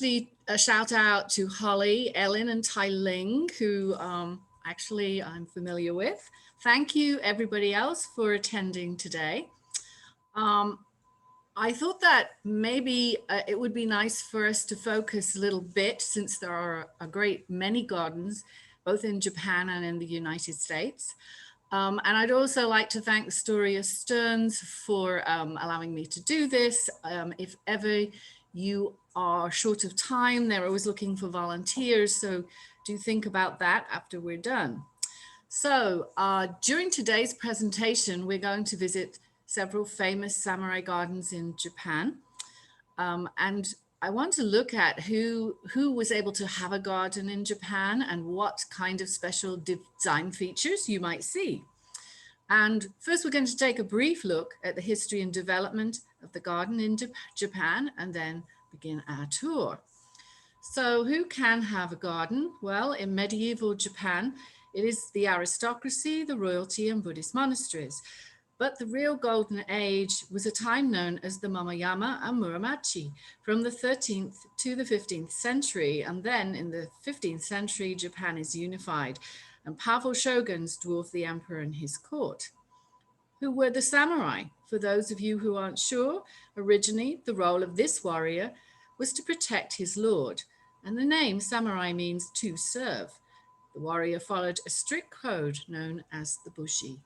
A shout out to Holly, Ellen, and Tai Ling, who actually I'm familiar with. Thank you, everybody else, for attending today. Um, I thought that maybe it would be nice for us to focus a little bit, since there are a great many gardens, both in Japan and in the United States. And I'd also like to thank Storia Stearns for allowing me to do this. If ever you are short of time, they're always looking for volunteers. So do think about that after we're done. So during today's presentation, we're going to visit several famous samurai gardens in Japan. And I want to look at who was able to have a garden in Japan and what kind of special design features you might see. And first, we're going to take a brief look at the history and development of the garden in Japan, and then begin our tour. So who can have a garden? Well, in medieval Japan, it is the aristocracy, the royalty, and Buddhist monasteries. But the real golden age was a time known as the Momoyama and Muromachi, from the 13th to the 15th century. And then in the 15th century, Japan is unified, and powerful shoguns dwarf the emperor and his court. Who were the samurai? For those of you who aren't sure, originally the role of this warrior was to protect his lord, and the name samurai means to serve. The warrior followed a strict code known as the bushi.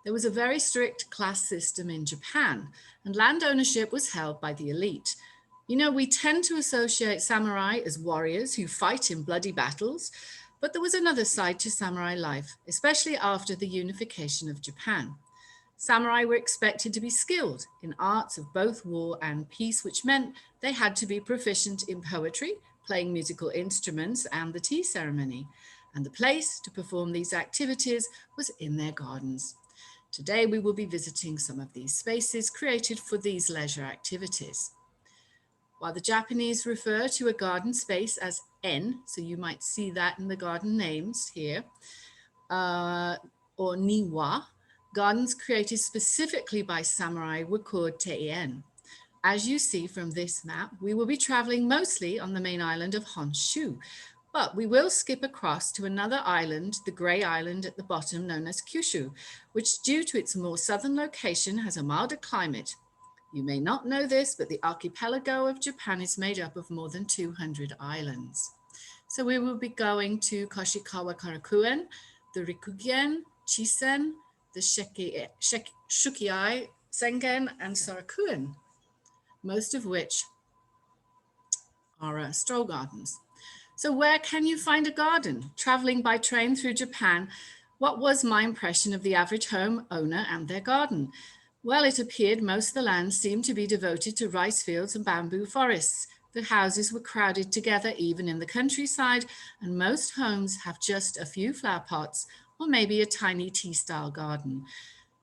There was a very strict class system in Japan, and land ownership was held by the elite. You know, we tend to associate samurai as warriors who fight in bloody battles, but there was another side to samurai life, especially after the unification of Japan. Samurai were expected to be skilled in arts of both war and peace, which meant they had to be proficient in poetry, playing musical instruments, and the tea ceremony. And the place to perform these activities was in their gardens. Today, we will be visiting some of these spaces created for these leisure activities. While the Japanese refer to a garden space as en, so you might see that in the garden names here, or niwa, gardens created specifically by samurai were called teien. As you see from this map, we will be traveling mostly on the main island of Honshu, but we will skip across to another island, the Grey Island at the bottom, known as Kyushu, which due to its more southern location has a milder climate. You may not know this, but the archipelago of Japan is made up of more than 200 islands. So we will be going to Koshikawa Karakuen, the Rikugien, Chisen, the Shukiai, Sengen, and Sarakuen, most of which are stroll gardens. So where can you find a garden? Traveling by train through Japan, what was my impression of the average home owner and their garden? Well, it appeared most of the land seemed to be devoted to rice fields and bamboo forests. The houses were crowded together, even in the countryside, and most homes have just a few flower pots or maybe a tiny tea-style garden.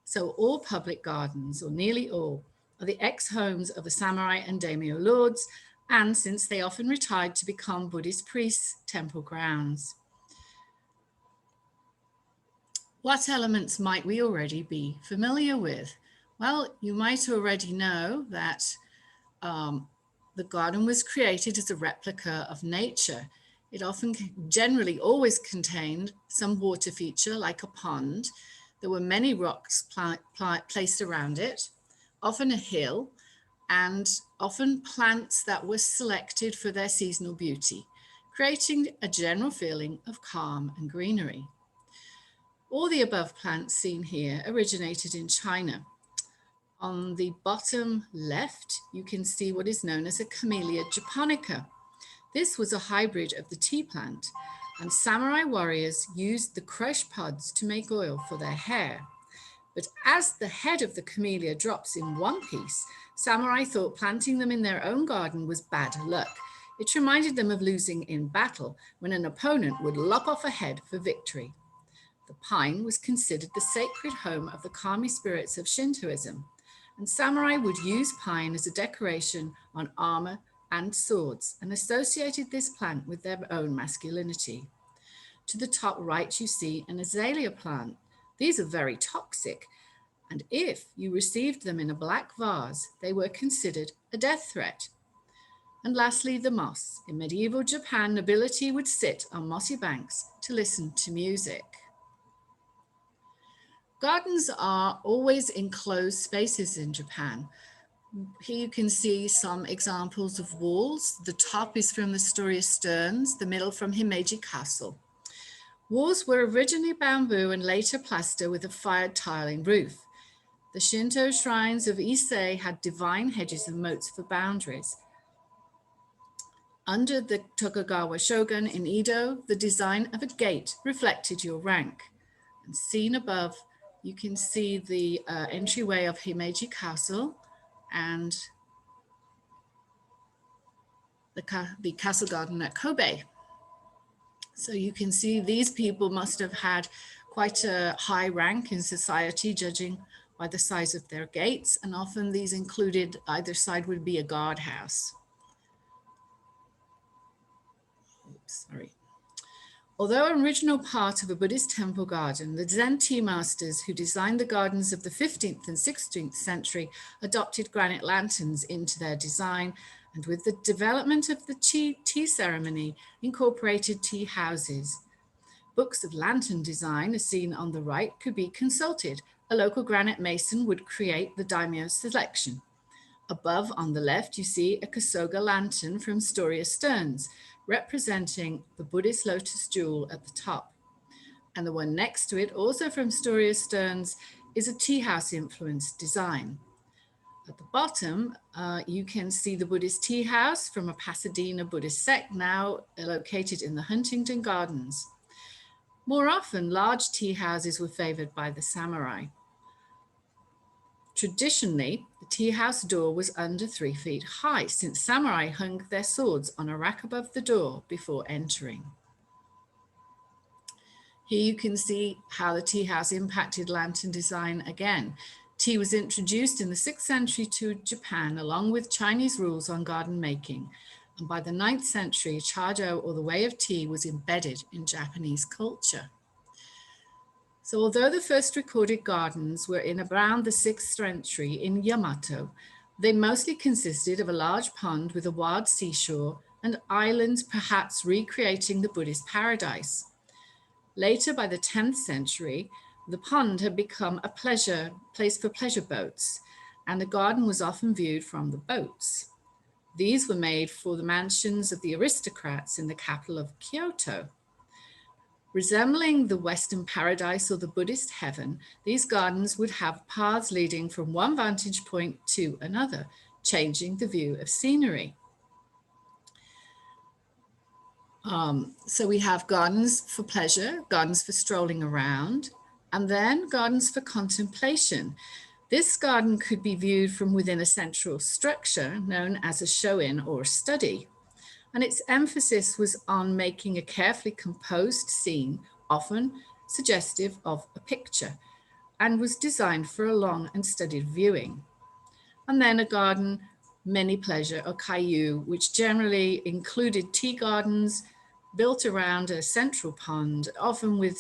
So all public gardens, or nearly all, are the ex-homes of the samurai and daimyo lords, and since they often retired to become Buddhist priests, temple grounds. What elements might we already be familiar with? Well, you might already know that the garden was created as a replica of nature. It often, generally always contained some water feature like a pond. There were many rocks placed around it, often a hill, and often plants that were selected for their seasonal beauty, creating a general feeling of calm and greenery. All the above plants seen here originated in China. On the bottom left, you can see what is known as a Camellia japonica. This was a hybrid of the tea plant, and samurai warriors used the crushed pods to make oil for their hair. But as the head of the camellia drops in one piece, samurai thought planting them in their own garden was bad luck. It reminded them of losing in battle when an opponent would lop off a head for victory. The pine was considered the sacred home of the kami spirits of Shintoism, and samurai would use pine as a decoration on armor and swords and associated this plant with their own masculinity. To the top right, you see an azalea plant. These are very toxic, and if you received them in a black vase, they were considered a death threat. And lastly, the moss. In medieval Japan, nobility would sit on mossy banks to listen to music. Gardens are always enclosed spaces in Japan. Here you can see some examples of walls. The top is from the story of Stearns, the middle from Himeji Castle. Walls were originally bamboo and later plaster with a fired tiling roof. The Shinto shrines of Ise had divine hedges and moats for boundaries. Under the Tokugawa shogun in Edo, the design of a gate reflected your rank. And seen above, you can see the entryway of Himeji Castle and the castle garden at Kobe. So you can see these people must have had quite a high rank in society, judging by the size of their gates, and often these included either side would be a guardhouse. Oops, sorry. Although an original part of a Buddhist temple garden, the Zen tea masters who designed the gardens of the 15th and 16th century adopted granite lanterns into their design, and with the development of the tea ceremony, incorporated tea houses. Books of lantern design, as seen on the right, could be consulted. A local granite mason would create the daimyo selection. Above on the left, you see a Kasoga lantern from Storia Stearns, representing the Buddhist lotus jewel at the top. And the one next to it, also from Storia Stearns, is a tea house influenced design. At the bottom, you can see the Buddhist tea house from a Pasadena Buddhist sect, now located in the Huntington Gardens. More often, large tea houses were favored by the samurai. Traditionally, the tea house door was under 3 feet high, since samurai hung their swords on a rack above the door before entering. Here you can see how the tea house impacted lantern design again. Tea was introduced in the 6th century to Japan, along with Chinese rules on garden making. And by the 9th century, chado, or the way of tea, was embedded in Japanese culture. So although the first recorded gardens were in around the 6th century in Yamato, they mostly consisted of a large pond with a wild seashore and islands, perhaps recreating the Buddhist paradise. Later, by the 10th century, the pond had become a place for pleasure boats, and the garden was often viewed from the boats. These were made for the mansions of the aristocrats in the capital of Kyoto. Resembling the Western paradise or the Buddhist heaven, these gardens would have paths leading from one vantage point to another, changing the view of scenery. So we have gardens for pleasure, gardens for strolling around, and then gardens for contemplation. This garden could be viewed from within a central structure known as a shoin or study. And its emphasis was on making a carefully composed scene, often suggestive of a picture, and was designed for a long and studied viewing. And then a garden, many pleasure, or kayu, which generally included tea gardens built around a central pond, often with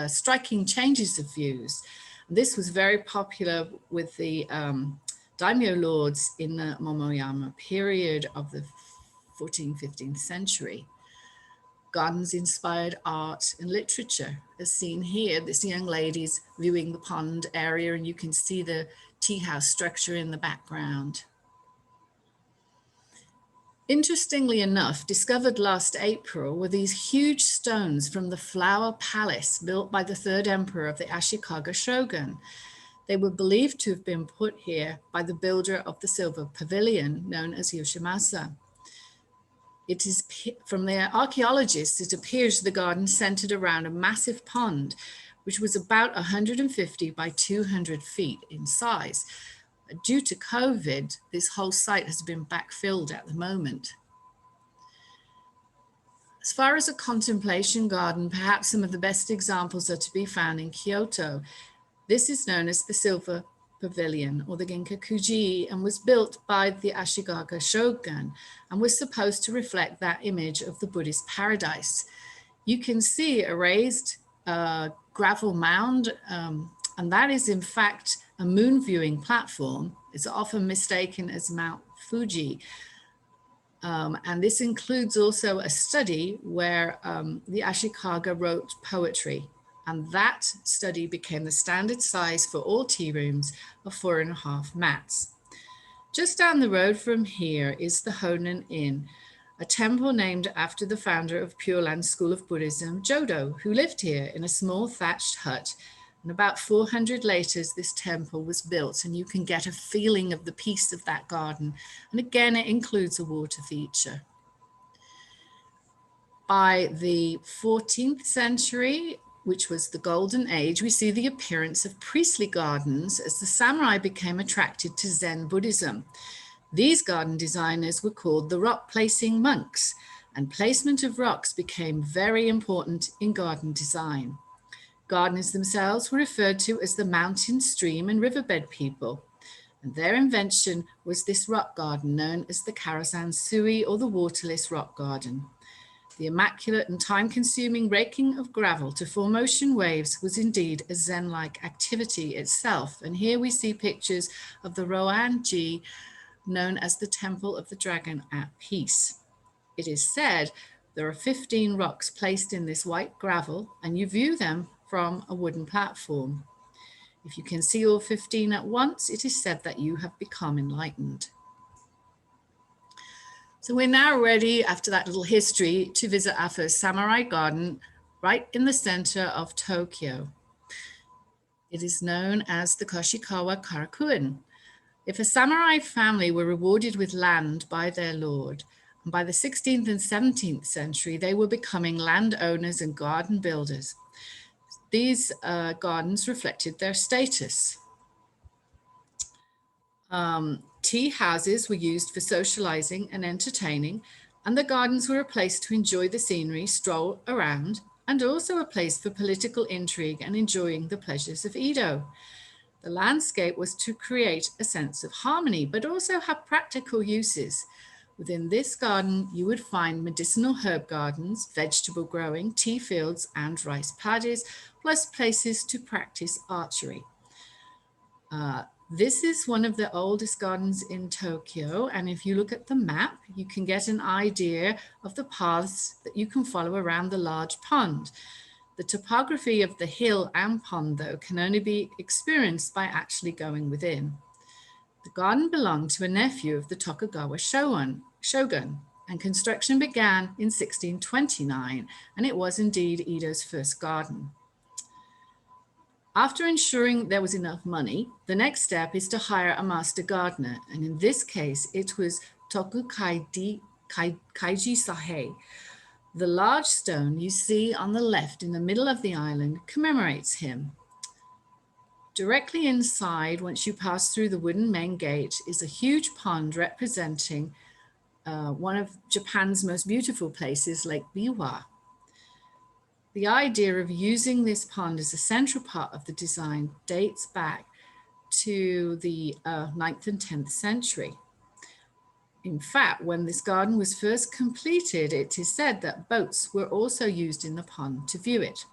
striking changes of views. This was very popular with the daimyo lords in the Momoyama period of the 14th, 15th century. Gardens inspired art and literature, as seen here. This young lady's viewing the pond area, and you can see the tea house structure in the background. Interestingly enough, discovered last April were these huge stones from the Flower Palace built by the third emperor of the Ashikaga shogun. They were believed to have been put here by the builder of the Silver Pavilion, known as Yoshimasa. It is from the archaeologists, it appears the garden centered around a massive pond, which was about 150 by 200 feet in size. Due to COVID, this whole site has been backfilled at the moment. As far as a contemplation garden, perhaps some of the best examples are to be found in Kyoto. This is known as the Silver Pavilion, or the Ginkakuji, and was built by the Ashikaga shogun and was supposed to reflect that image of the Buddhist paradise. You can see a raised gravel mound, and that is in fact a moon viewing platform. It's often mistaken as Mount Fuji. And this includes also a study where the Ashikaga wrote poetry. And that study became the standard size for all tea rooms of 4.5 mats. Just down the road from here is the Honan Inn, a temple named after the founder of Pure Land School of Buddhism, Jodo, who lived here in a small thatched hut. And about 400 later, this temple was built, and you can get a feeling of the peace of that garden. And again, it includes a water feature. By the 14th century, which was the Golden Age, we see the appearance of priestly gardens as the samurai became attracted to Zen Buddhism. These garden designers were called the rock placing monks, and placement of rocks became very important in garden design. Gardeners themselves were referred to as the mountain, stream, and riverbed people. And their invention was this rock garden known as the Karasan Sui, or the waterless rock garden. The immaculate and time-consuming raking of gravel to form ocean waves was indeed a Zen-like activity itself. And here we see pictures of the Roan-ji, known as the Temple of the Dragon at Peace. It is said there are 15 rocks placed in this white gravel, and you view them from a wooden platform. If you can see all 15 at once, it is said that you have become enlightened. So we're now ready, after that little history, to visit our first samurai garden right in the center of Tokyo. It is known as the Koshikawa Karakuen. If a samurai family were rewarded with land by their lord, and by the 16th and 17th century, they were becoming landowners and garden builders. These gardens reflected their status. Tea houses were used for socializing and entertaining, and the gardens were a place to enjoy the scenery, stroll around, and also a place for political intrigue and enjoying the pleasures of Edo. The landscape was to create a sense of harmony, but also have practical uses. Within this garden, you would find medicinal herb gardens, vegetable growing, tea fields, and rice paddies, plus places to practice archery. This is one of the oldest gardens in Tokyo, and if you look at the map, you can get an idea of the paths that you can follow around the large pond. The topography of the hill and pond, though, can only be experienced by actually going within. The garden belonged to a nephew of the Tokugawa shogun, and construction began in 1629, and it was indeed Edo's first garden. After ensuring there was enough money, the next step is to hire a master gardener, and in this case, it was Toku Kaiji Sahei. The large stone you see on the left in the middle of the island commemorates him. Directly inside, once you pass through the wooden main gate, is a huge pond representing one of Japan's most beautiful places, Lake Biwa. The idea of using this pond as a central part of the design dates back to the 9th and 10th century. In fact, when this garden was first completed, it is said that boats were also used in the pond to view it.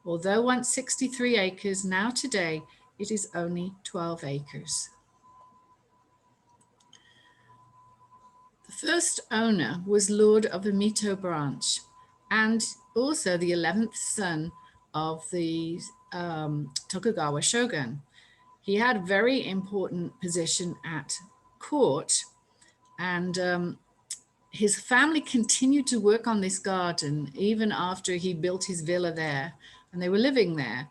Although once 63 acres, now today it is only 12 acres. The first owner was Lord of the Mito branch, and also the 11th son of the Tokugawa shogun. He had a very important position at court, and his family continued to work on this garden even after he built his villa there, and they were living there.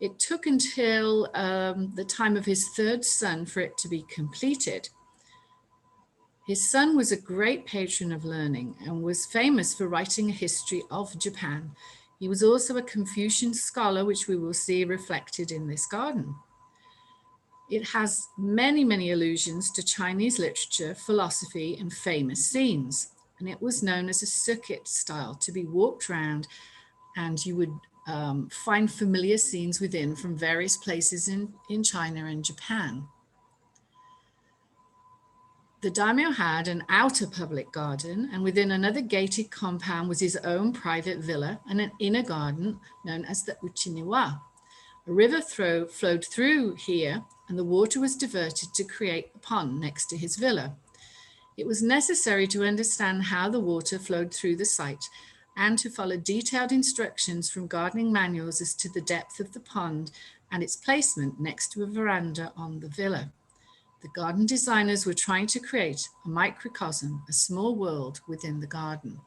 It took until the time of his third son for it to be completed. His son was a great patron of learning and was famous for writing a history of Japan. He was also a Confucian scholar, which we will see reflected in this garden. It has many, many allusions to Chinese literature, philosophy, and famous scenes. And it was known as a circuit style, to be walked around, and you would find familiar scenes within from various places in China and Japan. The daimyo had an outer public garden, and within another gated compound was his own private villa and an inner garden known as the Uchiniwa. A river flowed through here, and the water was diverted to create a pond next to his villa. It was necessary to understand how the water flowed through the site and to follow detailed instructions from gardening manuals as to the depth of the pond and its placement next to a veranda on the villa. The garden designers were trying to create a microcosm, a small world within the garden.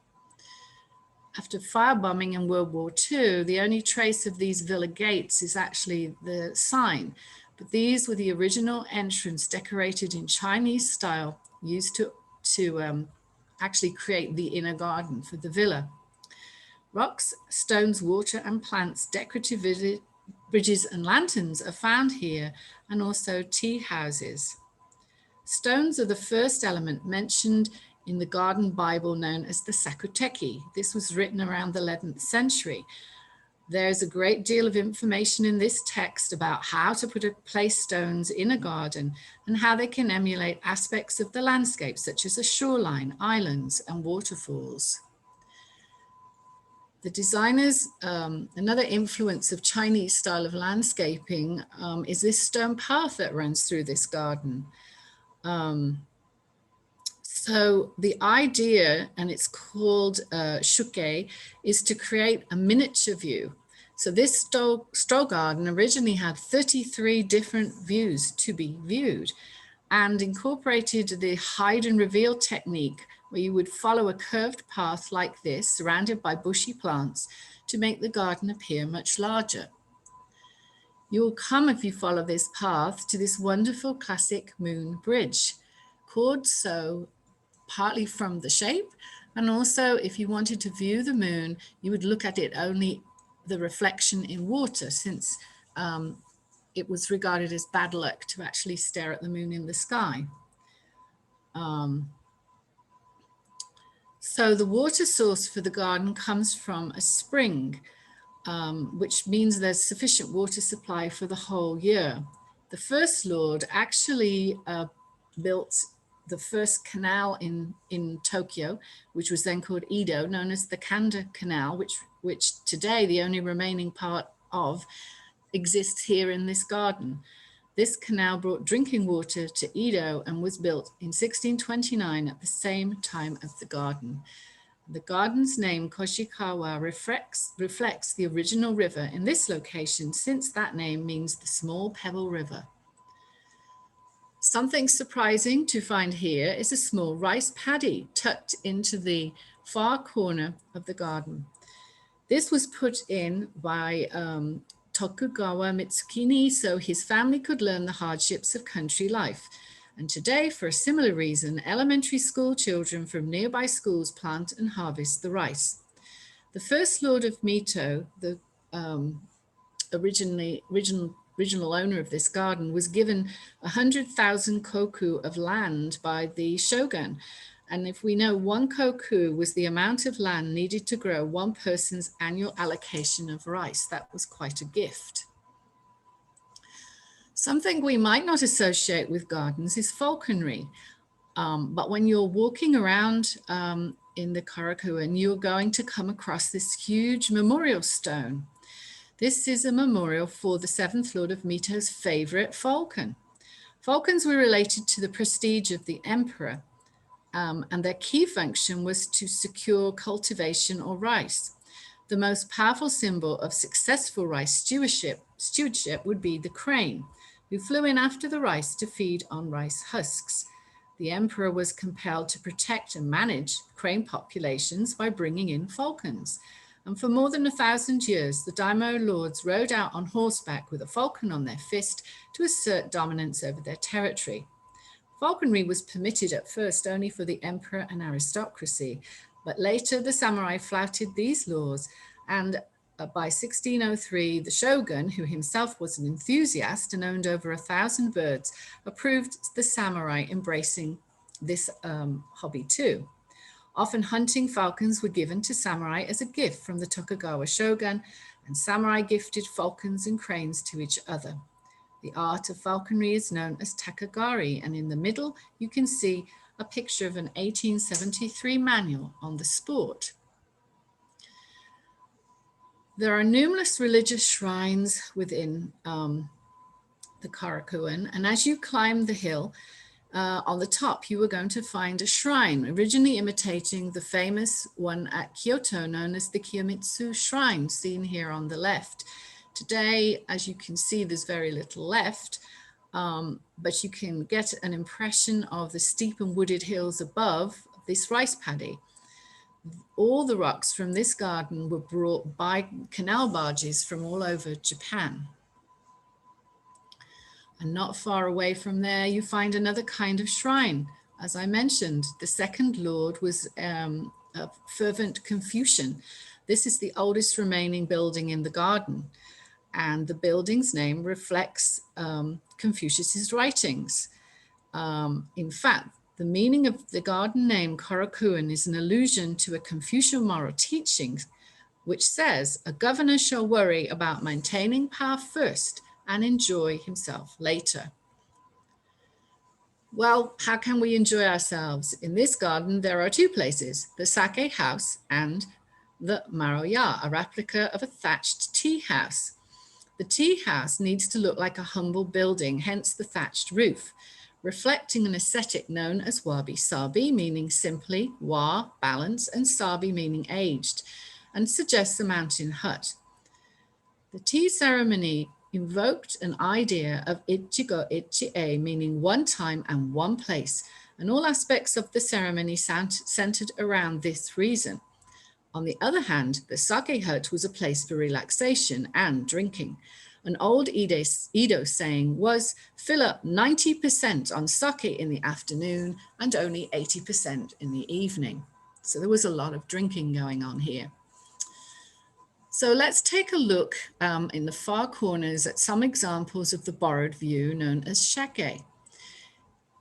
After firebombing in World War II, the only trace of these villa gates is actually the sign, but these were the original entrance decorated in Chinese style, used to actually create the inner garden for the villa. Rocks, stones, water, and plants, decorative bridges and lanterns are found here, and also tea houses. Stones are the first element mentioned in the garden Bible known as the Sakuteki. This was written around the 11th century. There's a great deal of information in this text about how to place stones in a garden and how they can emulate aspects of the landscape, such as a shoreline, islands, and waterfalls. The designers, another influence of Chinese style of landscaping is this stone path that runs through this garden. So the idea, and it's called shuke, is to create a miniature view. So this straw garden originally had 33 different views to be viewed and incorporated the hide and reveal technique where you would follow a curved path like this, surrounded by bushy plants, to make the garden appear much larger. You'll come, if you follow this path, to this wonderful classic moon bridge, called so partly from the shape, and also if you wanted to view the moon, you would look at it only the reflection in water, since it was regarded as bad luck to actually stare at the moon in the sky. So the water source for the garden comes from a spring, which means there's sufficient water supply for the whole year. The First Lord actually built the first canal in Tokyo, which was then called Edo, known as the Kanda Canal, which today the only remaining part of exists here in this garden. This canal brought drinking water to Edo and was built in 1629 at the same time as the garden. The garden's name, Koshikawa, reflects the original river in this location, since that name means the small pebble river. Something surprising to find here is a small rice paddy tucked into the far corner of the garden. This was put in by Tokugawa Mitsukini so his family could learn the hardships of country life. And today, for a similar reason, elementary school children from nearby schools plant and harvest the rice. The first Lord of Mito, the original owner of this garden, was given 100,000 koku of land by the shogun. And if we know, 1 koku was the amount of land needed to grow one person's annual allocation of rice. That was quite a gift. Something we might not associate with gardens is falconry. But when you're walking around in the Karakuen, you're going to come across this huge memorial stone. This is a memorial for the 7th Lord of Mito's favorite falcon. Falcons were related to the prestige of the emperor, and their key function was to secure cultivation or rice. The most powerful symbol of successful rice stewardship would be the crane, who flew in after the rice to feed on rice husks. The emperor was compelled to protect and manage crane populations by bringing in falcons. And for more than 1,000 years, the daimyo lords rode out on horseback with a falcon on their fist to assert dominance over their territory. Falconry was permitted at first only for the emperor and aristocracy, but later the samurai flouted these laws, and by 1603, the shogun, who himself was an enthusiast and owned over 1,000 birds, approved the samurai embracing this hobby too. Often hunting falcons were given to samurai as a gift from the Tokugawa shogun, and samurai gifted falcons and cranes to each other. The art of falconry is known as takagari, and in the middle you can see a picture of an 1873 manual on the sport. There are numerous religious shrines within the Karakuen, and as you climb the hill, On the top, you are going to find a shrine, originally imitating the famous one at Kyoto, known as the Kiyomitsu Shrine, seen here on the left. Today, as you can see, there's very little left, but you can get an impression of the steep and wooded hills above this rice paddy. All the rocks from this garden were brought by canal barges from all over Japan. And not far away from there, you find another kind of shrine. As I mentioned, the second lord was a fervent Confucian. This is the oldest remaining building in the garden, and the building's name reflects Confucius's writings. In fact, the meaning of the garden name Korakuen is an allusion to a Confucian moral teaching, which says a governor shall worry about maintaining power first and enjoy himself later. Well, how can we enjoy ourselves? In this garden, there are two places, the sake house and the maroya, a replica of a thatched tea house. The tea house needs to look like a humble building, hence the thatched roof, reflecting an aesthetic known as wabi-sabi, meaning simply wa, balance, and sabi, meaning aged, and suggests a mountain hut. The tea ceremony invoked an idea of ichigo ichie, meaning one time and one place, and all aspects of the ceremony centered around this reason. On the other hand, the sake hut was a place for relaxation and drinking. An old Edo saying was, fill up 90% on sake in the afternoon and only 80% in the evening. So there was a lot of drinking going on here. So let's take a look in the far corners at some examples of the borrowed view known as shake.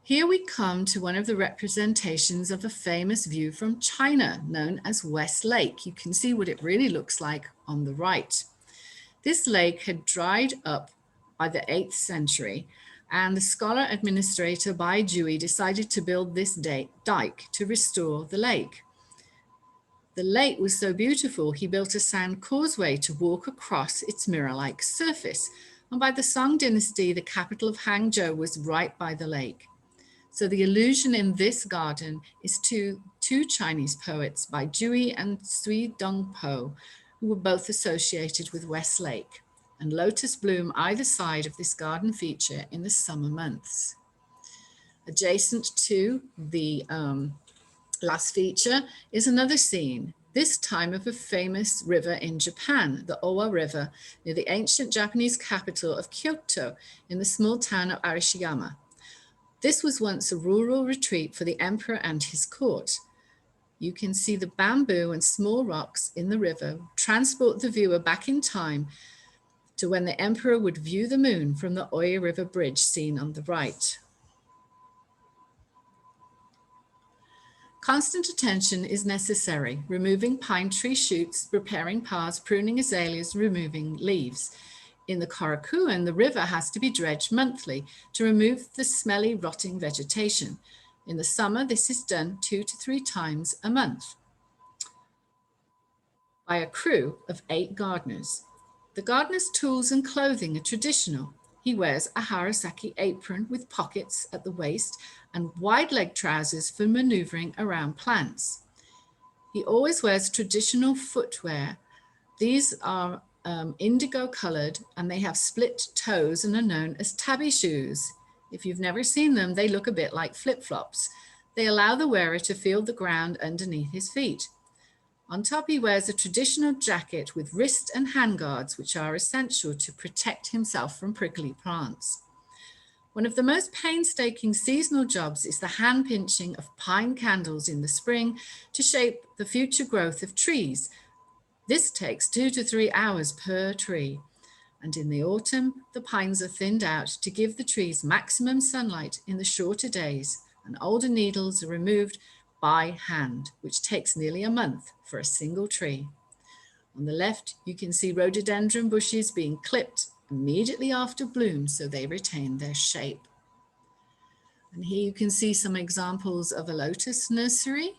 Here we come to one of the representations of a famous view from China known as West Lake. You can see what it really looks like on the right. This lake had dried up by the 8th century, and the scholar administrator Bai Jui decided to build this dike to restore the lake. The lake was so beautiful, he built a sand causeway to walk across its mirror-like surface. And by the Song dynasty, the capital of Hangzhou was right by the lake. So the allusion in this garden is to two Chinese poets, Bai Jui and Sui Dongpo, who were both associated with West Lake, and lotus bloom either side of this garden feature in the summer months. Adjacent to the last feature is another scene, this time of a famous river in Japan, the Owa River, near the ancient Japanese capital of Kyoto in the small town of Arashiyama. This was once a rural retreat for the emperor and his court. You can see the bamboo and small rocks in the river transport the viewer back in time to when the emperor would view the moon from the Oya River Bridge seen on the right. Constant attention is necessary, removing pine tree shoots, repairing paths, pruning azaleas, removing leaves. In the Korakuen, the river has to be dredged monthly to remove the smelly, rotting vegetation. In the summer, this is done 2 to 3 times a month by a crew of 8 gardeners. The gardener's tools and clothing are traditional. He wears a harasaki apron with pockets at the waist and wide leg trousers for maneuvering around plants. He always wears traditional footwear. These are indigo colored and they have split toes and are known as tabi shoes. If you've never seen them, they look a bit like flip-flops. They allow the wearer to feel the ground underneath his feet. On top, he wears a traditional jacket with wrist and hand guards, which are essential to protect himself from prickly plants. One of the most painstaking seasonal jobs is the hand pinching of pine candles in the spring to shape the future growth of trees. This takes 2 to 3 hours per tree. And in the autumn, the pines are thinned out to give the trees maximum sunlight in the shorter days, and older needles are removed by hand, which takes nearly a month for a single tree. On the left, you can see rhododendron bushes being clipped immediately after bloom so they retain their shape. And here you can see some examples of a lotus nursery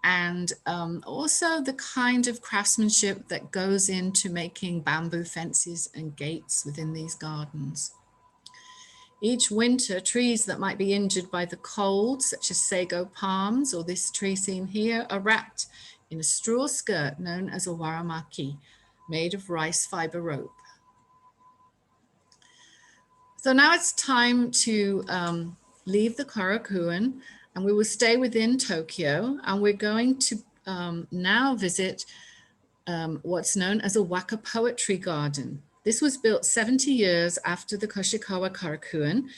and also the kind of craftsmanship that goes into making bamboo fences and gates within these gardens. Each winter, trees that might be injured by the cold, such as sago palms or this tree seen here, are wrapped in a straw skirt known as a waramaki, made of rice fiber rope. So now it's time to leave the Korakuen, and we will stay within Tokyo, and we're going to now visit what's known as a waka poetry garden. This was built 70 years after the Koshikawa Korakuen,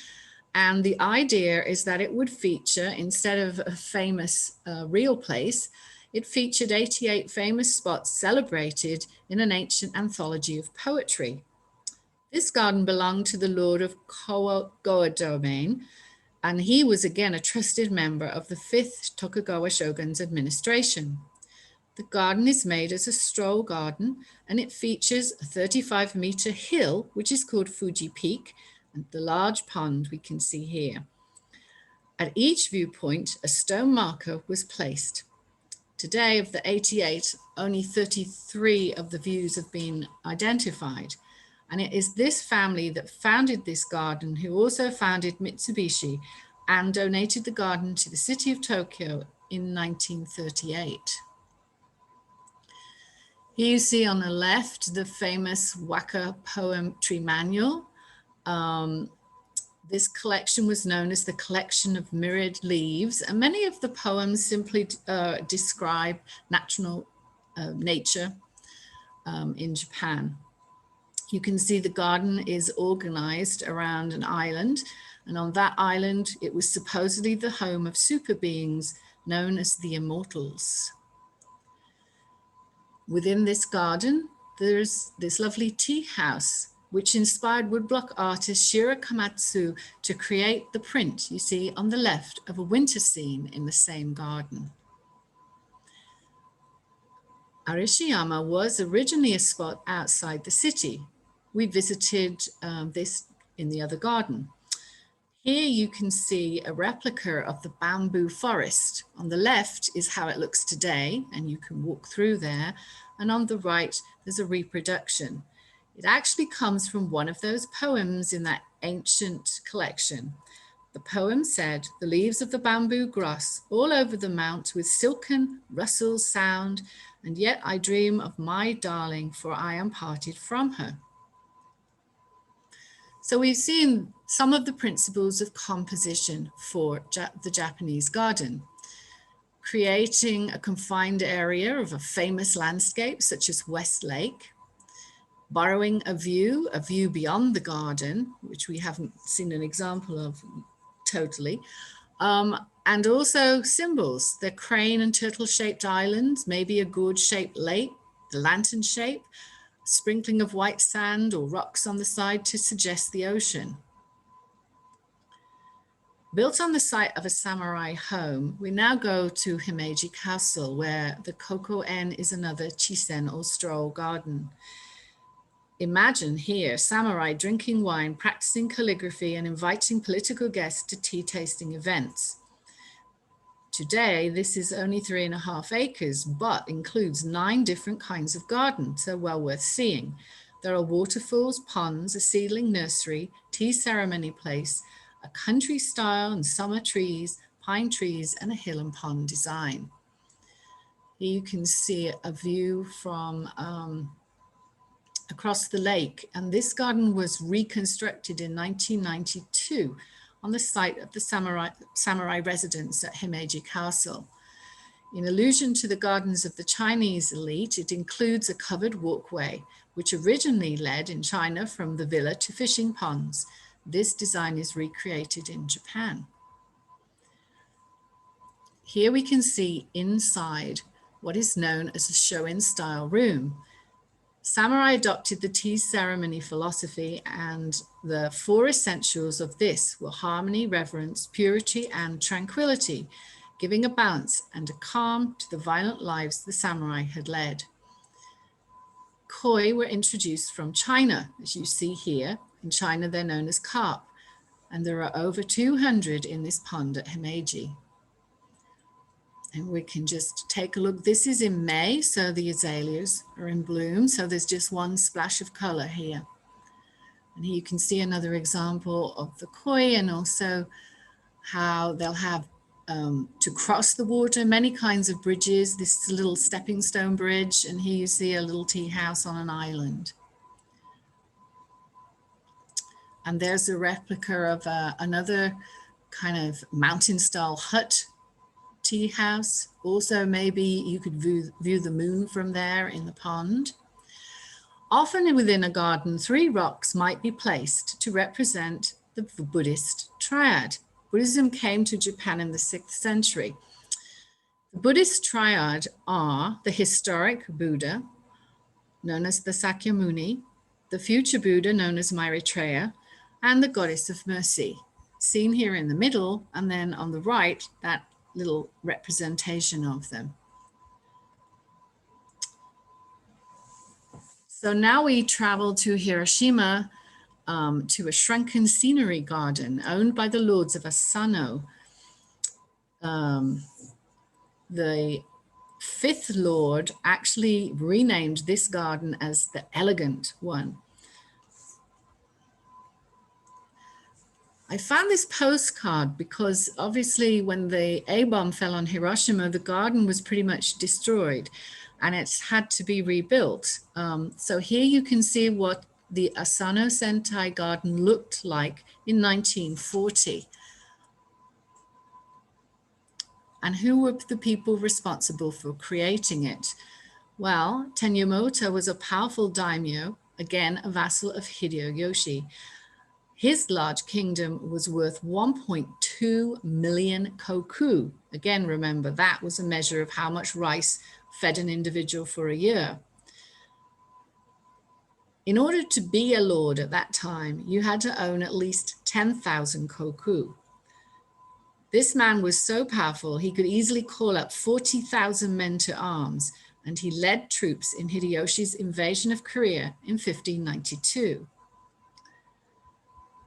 and the idea is that it would feature, instead of a famous real place, it featured 88 famous spots celebrated in an ancient anthology of poetry. This garden belonged to the Lord of Kawagoa domain, and he was again a trusted member of the 5th Tokugawa shogun's administration. The garden is made as a stroll garden, and it features a 35-meter hill, which is called Fuji Peak, and the large pond we can see here. At each viewpoint, a stone marker was placed. Today, of the 88, only 33 of the views have been identified. And it is this family that founded this garden, who also founded Mitsubishi and donated the garden to the city of Tokyo in 1938. Here you see on the left the famous Waka Poetry Manual. This collection was known as the Collection of Myriad Leaves, and many of the poems simply describe nature in Japan. You can see the garden is organized around an island, and on that island, it was supposedly the home of super beings known as the Immortals. Within this garden, there's this lovely tea house, which inspired woodblock artist Shiro Komatsu to create the print you see on the left of a winter scene in the same garden. Arashiyama was originally a spot outside the city. We visited this in the other garden. Here you can see a replica of the bamboo forest. On the left is how it looks today, and you can walk through there. And on the right, there's a reproduction. It actually comes from one of those poems in that ancient collection. The poem said, "The leaves of the bamboo grass all over the mount with silken rustles sound, and yet I dream of my darling, for I am parted from her." So we've seen some of the principles of composition for the Japanese garden. Creating a confined area of a famous landscape, such as West Lake. Borrowing a view beyond the garden, which we haven't seen an example of totally. And also symbols, the crane and turtle-shaped islands, maybe a gourd-shaped lake, the lantern shape, sprinkling of white sand or rocks on the side to suggest the ocean. Built on the site of a samurai home, we now go to Himeji Castle, where the Koko-en is another chisen or stroll garden. Imagine here, samurai drinking wine, practicing calligraphy, and inviting political guests to tea tasting events. Today, this is only 3.5 acres, but includes 9 different kinds of gardens, so well worth seeing. There are waterfalls, ponds, a seedling nursery, tea ceremony place, a country style and summer trees, pine trees, and a hill and pond design. Here you can see a view from across the lake, and this garden was reconstructed in 1992 on the site of the samurai residence at Himeji Castle. In allusion to the gardens of the Chinese elite, it includes a covered walkway, which originally led in China from the villa to fishing ponds. This design is recreated in Japan. Here we can see inside what is known as a shoin style room. Samurai adopted the tea ceremony philosophy, and the 4 essentials of this were harmony, reverence, purity, and tranquility, giving a balance and a calm to the violent lives the samurai had led. Koi were introduced from China, as you see here. In China, they're known as carp, and there are over 200 in this pond at Himeji. And we can just take a look. This is in May, so the azaleas are in bloom. So there's just one splash of color here. And here you can see another example of the koi, and also how they'll have to cross the water, many kinds of bridges. This is a little stepping stone bridge, and here you see a little tea house on an island. And there's a replica of another kind of mountain style hut tea house. Also, maybe you could view the moon from there in the pond. Often within a garden, 3 rocks might be placed to represent the Buddhist triad. Buddhism came to Japan in the 6th century. The Buddhist triad are the historic Buddha, known as the Sakyamuni, the future Buddha, known as Maitreya, and the Goddess of Mercy, seen here in the middle, and then on the right, that little representation of them. So now we travel to Hiroshima, to a shrunken scenery garden owned by the lords of Asano. The 5th lord actually renamed this garden as the Elegant One. I found this postcard because obviously when the A-bomb fell on Hiroshima, the garden was pretty much destroyed and it's had to be rebuilt. So here you can see what the Asano Sentai garden looked like in 1940. And who were the people responsible for creating it? Well, Tenyomoto was a powerful daimyo, again, a vassal of Hideyoshi. His large kingdom was worth 1.2 million koku. Again, remember, that was a measure of how much rice fed an individual for a year. In order to be a lord at that time, you had to own at least 10,000 koku. This man was so powerful, he could easily call up 40,000 men to arms, and he led troops in Hideyoshi's invasion of Korea in 1592.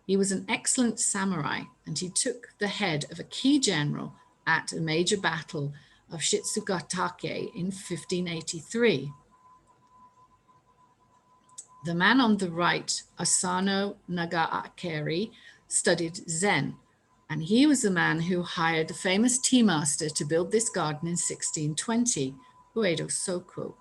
He was an excellent samurai, and he took the head of a key general at a major battle of Shitsugatake in 1583. The man on the right, Asano Nagaakeri, studied Zen, and he was the man who hired the famous tea master to build this garden in 1620, Uedo Soko.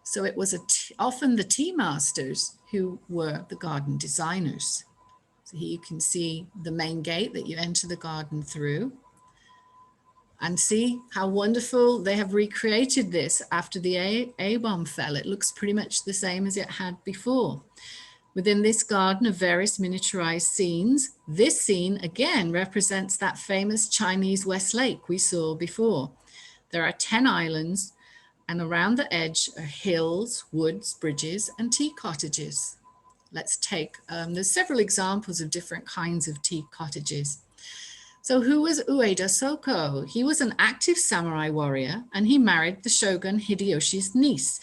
So it was often the tea masters who were the garden designers. So here you can see the main gate that you enter the garden through. And see how wonderful they have recreated this after the A-bomb fell. It looks pretty much the same as it had before. Within this garden are various miniaturized scenes. This scene, again, represents that famous Chinese West Lake we saw before. There are 10 islands, and around the edge are hills, woods, bridges, and tea cottages. Let's take, there's several examples of different kinds of tea cottages. So who was Ueda Soko? He was an active samurai warrior, and he married the shogun Hideyoshi's niece.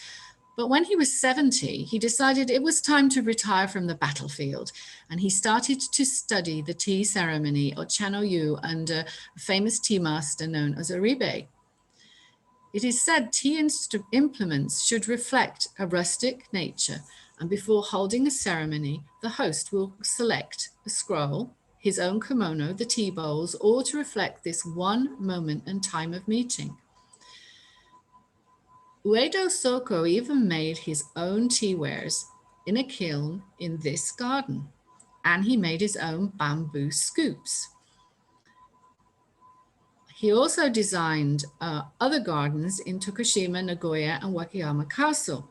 But when he was 70, he decided it was time to retire from the battlefield, and he started to study the tea ceremony, or Chanoyu, under a famous tea master known as Oribe. It is said tea implements should reflect a rustic nature, and before holding a ceremony, the host will select a scroll, his own kimono, the tea bowls, all to reflect this one moment and time of meeting. Uedo Soko even made his own tea wares in a kiln in this garden, and he made his own bamboo scoops. He also designed other gardens in Tokushima, Nagoya, and Wakayama Castle,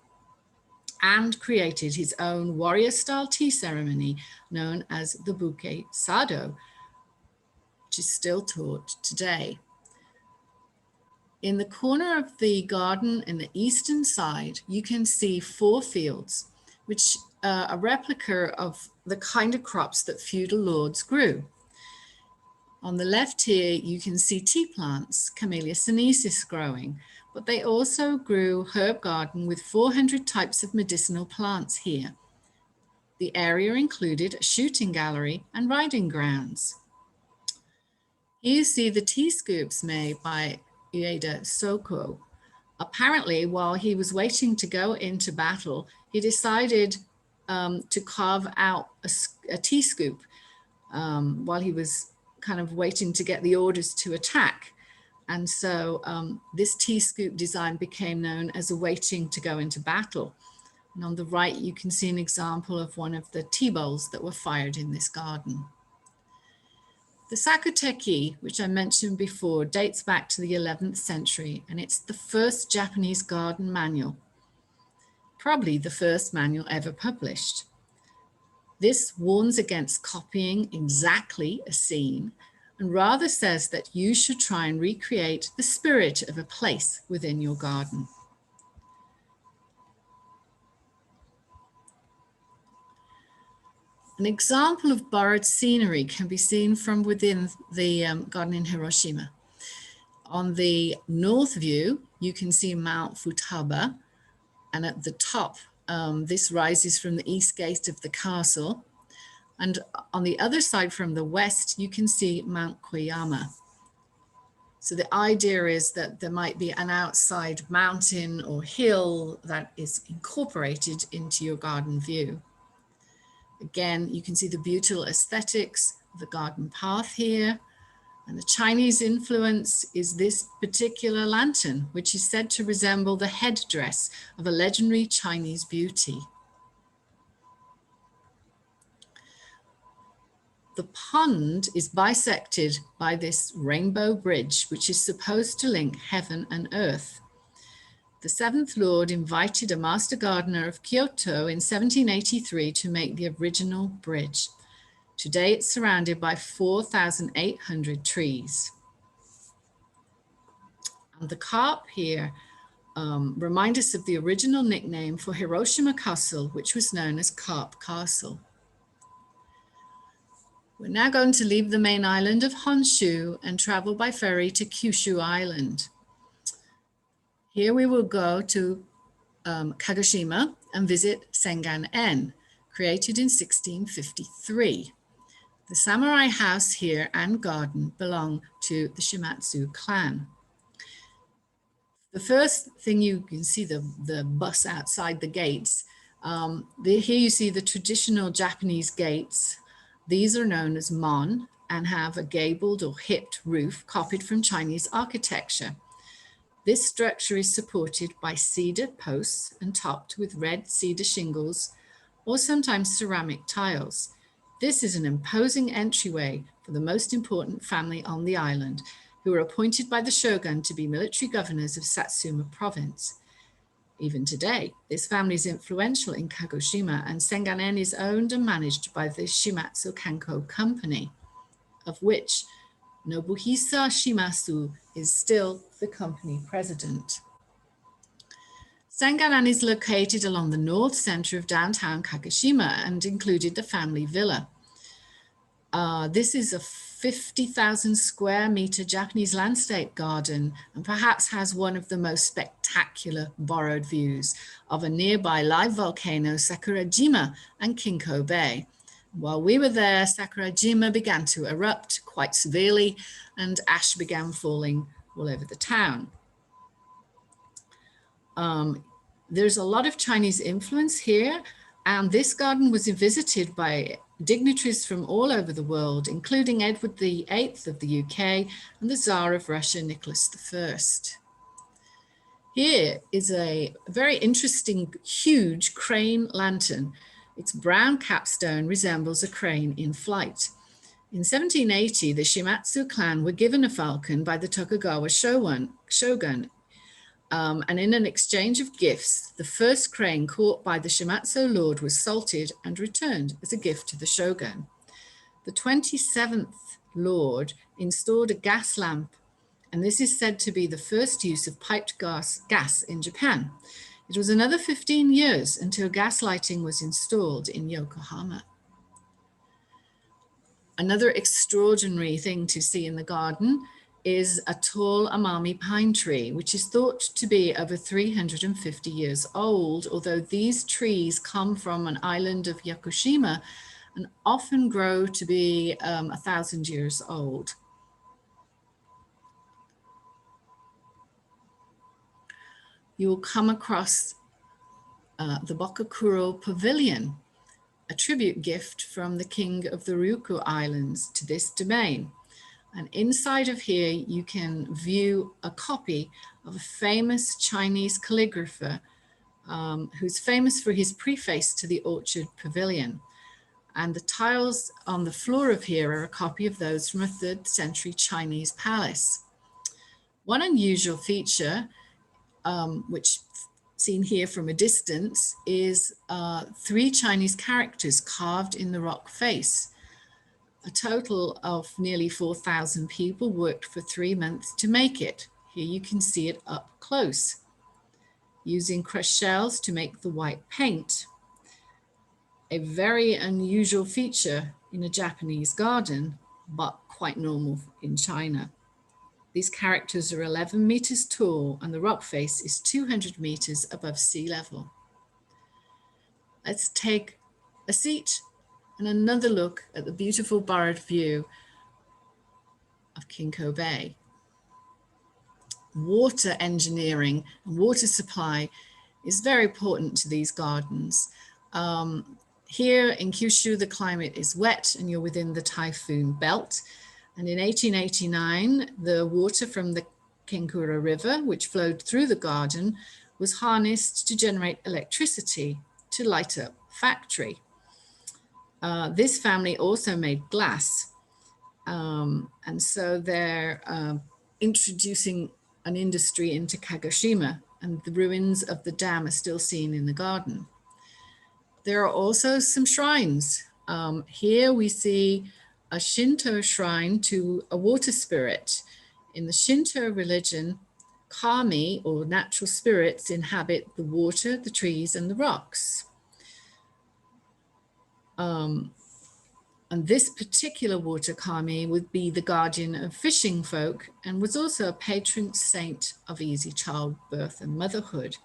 and created his own warrior-style tea ceremony known as the Buke Sado, which is still taught today. In the corner of the garden in the eastern side, you can see 4 fields, which are a replica of the kind of crops that feudal lords grew. On the left here, you can see tea plants, Camellia sinensis growing, but they also grew herb garden with 400 types of medicinal plants here. The area included a shooting gallery and riding grounds. Here you see the tea scoops made by Ueda Soko. apparently, while he was waiting to go into battle, he decided to carve out a tea scoop while he was kind of waiting to get the orders to attack. And so this tea scoop design became known as a waiting to go into battle. And on the right, you can see an example of one of the tea bowls that were fired in this garden. The Sakuteki, which I mentioned before, dates back to the 11th century, and it's the first Japanese garden manual, probably the first manual ever published. This warns against copying exactly a scene and rather says that you should try and recreate the spirit of a place within your garden. An example of borrowed scenery can be seen from within the garden in Hiroshima. On the north view, you can see Mount Futaba, and at the top, this rises from the east gate of the castle. And on the other side from the west, you can see Mount Koyama. So the idea is that there might be an outside mountain or hill that is incorporated into your garden view. Again, you can see the beautiful aesthetics of the garden path here. And the Chinese influence is this particular lantern, which is said to resemble the headdress of a legendary Chinese beauty. The pond is bisected by this rainbow bridge, which is supposed to link heaven and earth. The seventh Lord invited a master gardener of Kyoto in 1783 to make the original bridge. Today it's surrounded by 4,800 trees. And the carp here remind us of the original nickname for Hiroshima Castle, which was known as Carp Castle. We're now going to leave the main island of Honshu and travel by ferry to Kyushu Island. Here we will go to Kagoshima and visit Sengan-en, created in 1653. The samurai house here and garden belong to the Shimatsu clan. The first thing you can see the bus outside the gates. Here you see the traditional Japanese gates. These are known as mon and have a gabled or hipped roof copied from Chinese architecture. This structure is supported by cedar posts and topped with red cedar shingles or sometimes ceramic tiles. This is an imposing entryway for the most important family on the island, who are appointed by the shogun to be military governors of Satsuma province. Even today, this family is influential in Kagoshima, and Sengan-en is owned and managed by the Shimatsu Kanko Company, of which Nobuhisa Shimasu is still the company president. Sengan-en is located along the north center of downtown Kagoshima and included the family villa. This is a 50,000 square meter Japanese landscape garden and perhaps has one of the most spectacular borrowed views of a nearby live volcano, Sakurajima, and Kinko Bay. While we were there, Sakurajima began to erupt quite severely and ash began falling all over the town. There's a lot of Chinese influence here, and this garden was visited by dignitaries from all over the world, including Edward VIII of the UK and the Tsar of Russia, Nicholas I. Here is a very interesting, huge crane lantern. Its brown capstone resembles a crane in flight. In 1780, the Shimatsu clan were given a falcon by the Tokugawa shogun. And in an exchange of gifts, the first crane caught by the Shimatsu lord was salted and returned as a gift to the shogun. The 27th lord installed a gas lamp, and this is said to be the first use of piped gas in Japan. It was another 15 years until gas lighting was installed in Yokohama. Another extraordinary thing to see in the garden is a tall amami pine tree, which is thought to be over 350 years old, although these trees come from an island of Yakushima and often grow to be 1,000 years old. you will come across the Bokakuro Pavilion, a tribute gift from the King of the Ryukyu Islands to this domain. And inside of here, you can view a copy of a famous Chinese calligrapher who's famous for his preface to the Orchard Pavilion. And the tiles on the floor of here are a copy of those from a 3rd century Chinese palace. One unusual feature, which seen here from a distance, is 3 Chinese characters carved in the rock face. A total of nearly 4,000 people worked for 3 months to make it. Here you can see it up close, using crushed shells to make the white paint. A very unusual feature in a Japanese garden, but quite normal in China. These characters are 11 meters tall and the rock face is 200 meters above sea level. Let's take a seat and another look at the beautiful bird view of Kinko Bay. Water engineering and water supply is very important to these gardens. Here in Kyushu, the climate is wet and you're within the typhoon belt. And in 1889, the water from the Kinkura River, which flowed through the garden, was harnessed to generate electricity to light up factory. This family also made glass. And so they're introducing an industry into Kagoshima, and the ruins of the dam are still seen in the garden. There are also some shrines. Here we see a Shinto shrine to a water spirit. In the Shinto religion, kami, or natural spirits, inhabit the water, the trees, and the rocks. And this particular water kami would be the guardian of fishing folk and was also a patron saint of easy childbirth and motherhood.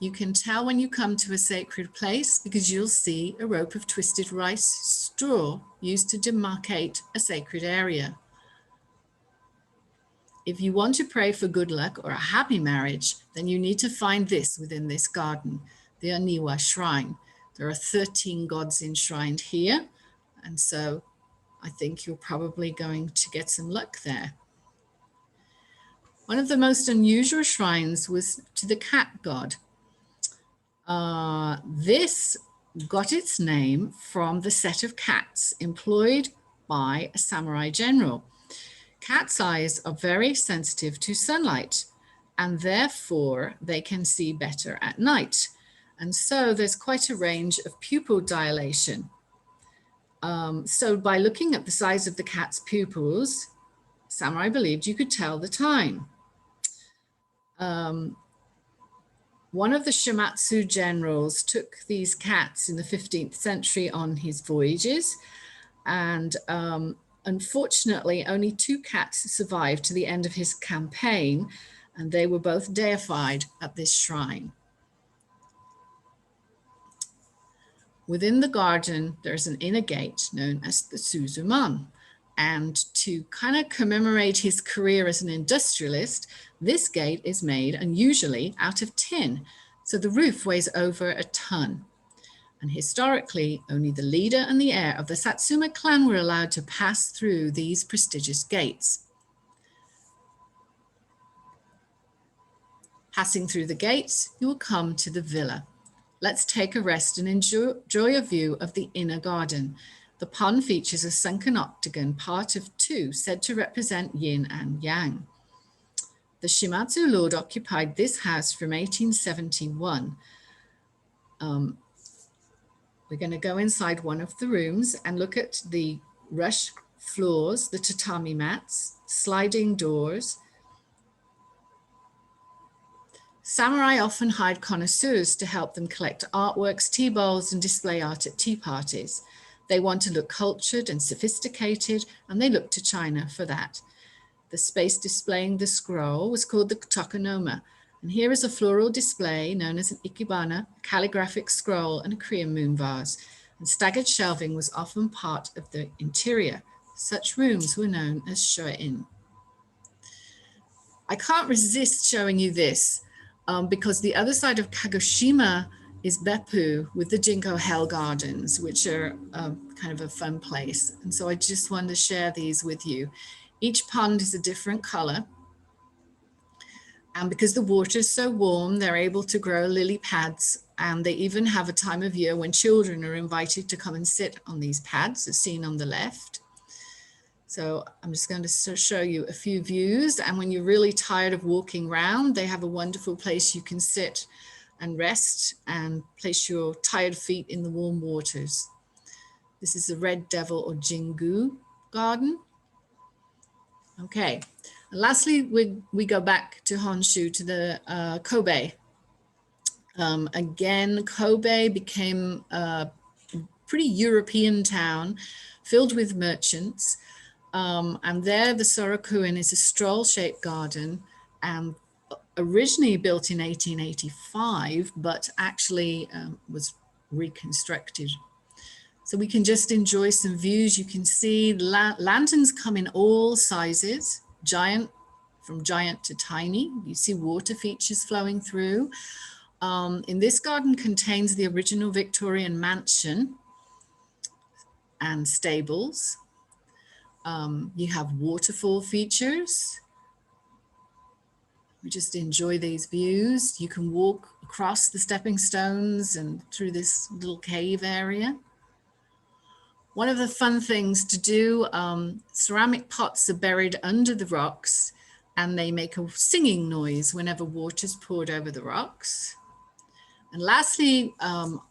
You can tell when you come to a sacred place because you'll see a rope of twisted rice straw used to demarcate a sacred area. If you want to pray for good luck or a happy marriage, then you need to find this within this garden, the Oniwa Shrine. There are 13 gods enshrined here, and so I think you're probably going to get some luck there. One of the most unusual shrines was to the cat god. This got its name from the set of cats employed by a samurai general. Cats' eyes are very sensitive to sunlight, and therefore they can see better at night. And so there's quite a range of pupil dilation. So by looking at the size of the cat's pupils, samurai believed you could tell the time. One of the Shimatsu generals took these cats in the 15th century on his voyages, and unfortunately, only 2 cats survived to the end of his campaign, and they were both deified at this shrine. Within the garden, there's an inner gate known as the Suzuman. And to kind of commemorate his career as an industrialist, this gate is made unusually out of tin. So the roof weighs over a ton. And historically, only the leader and the heir of the Satsuma clan were allowed to pass through these prestigious gates. Passing through the gates, you will come to the villa. Let's take a rest and enjoy a view of the inner garden. The pond features a sunken octagon, part of 2, said to represent yin and yang. The Shimatsu lord occupied this house from 1871. We're going to go inside one of the rooms and look at the rush floors, the tatami mats, sliding doors. Samurai often hired connoisseurs to help them collect artworks, tea bowls, and display art at tea parties. They want to look cultured and sophisticated, and they look to China for that. The space displaying the scroll was called the tokonoma, and here is a floral display known as an ikebana, a calligraphic scroll, and a Korean moon vase. And staggered shelving was often part of the interior. Such rooms were known as shoin. I can't resist showing you this because the other side of Kagoshima is Beppu with the Jinko Hell Gardens, which are kind of a fun place. And so I just wanted to share these with you. Each pond is a different color. And because the water is so warm, they're able to grow lily pads. And they even have a time of year when children are invited to come and sit on these pads, as seen on the left. So I'm just going to show you a few views. And when you're really tired of walking around, they have a wonderful place you can sit and rest and place your tired feet in the warm waters. This is the Red Devil or Jingu garden. Okay. And lastly, we go back to Honshu, to the Kobe. Again, Kobe became a pretty European town filled with merchants. And there, the Sorokuin is a stroll-shaped garden, and originally built in 1885, but actually was reconstructed. So we can just enjoy some views. You can see lanterns come in all sizes, from giant to tiny. You see water features flowing through. In this garden contains the original Victorian mansion and stables. You have waterfall features. We just enjoy these views. You can walk across the stepping stones and through this little cave area. One of the fun things to do, ceramic pots are buried under the rocks and they make a singing noise whenever water's poured over the rocks. And lastly,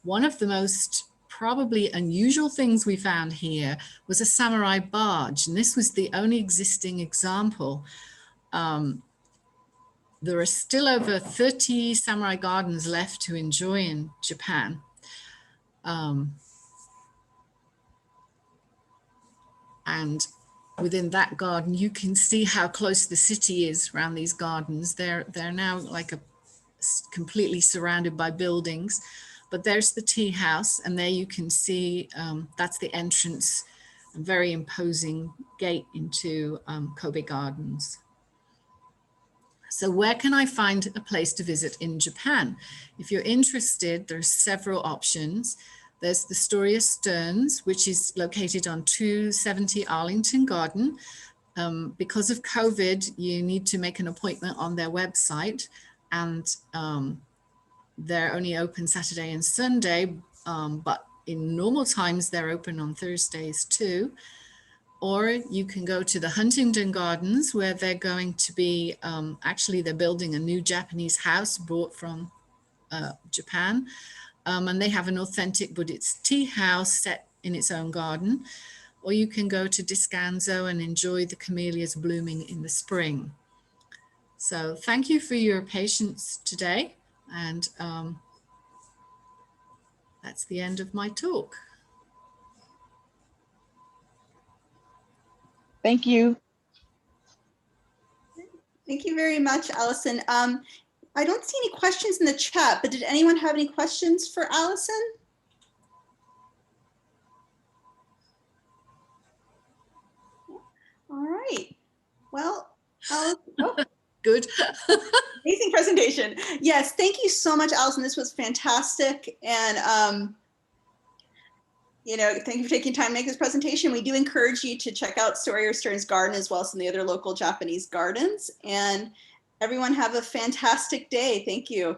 one of the most probably unusual things we found here was a samurai barge, and this was the only existing example. There are still over 30 samurai gardens left to enjoy in Japan. And within that garden, you can see how close the city is around these gardens. They're now like completely surrounded by buildings, but there's the tea house, and there you can see that's the entrance, a very imposing gate into Kobe Gardens. So where can I find a place to visit in Japan? If you're interested, there's several options. There's the Storia Stearns, which is located on 270 Arlington Garden. Because of COVID, you need to make an appointment on their website, and they're only open Saturday and Sunday, but in normal times, they're open on Thursdays too. Or you can go to the Huntington Gardens, where they're going to be, actually they're building a new Japanese house brought from Japan. And they have an authentic Buddhist tea house set in its own garden. Or you can go to Descanso and enjoy the camellias blooming in the spring. So thank you for your patience today. And that's the end of my talk. Thank you. Thank you very much, Allison. I don't see any questions in the chat, but did anyone have any questions for Allison? All right. Well, Good. Amazing presentation. Yes, thank you so much, Allison. This was fantastic. And you know, thank you for taking time to make this presentation. We do encourage you to check out Storia Stearns Garden as well as some of the other local Japanese gardens. And everyone have a fantastic day. Thank you.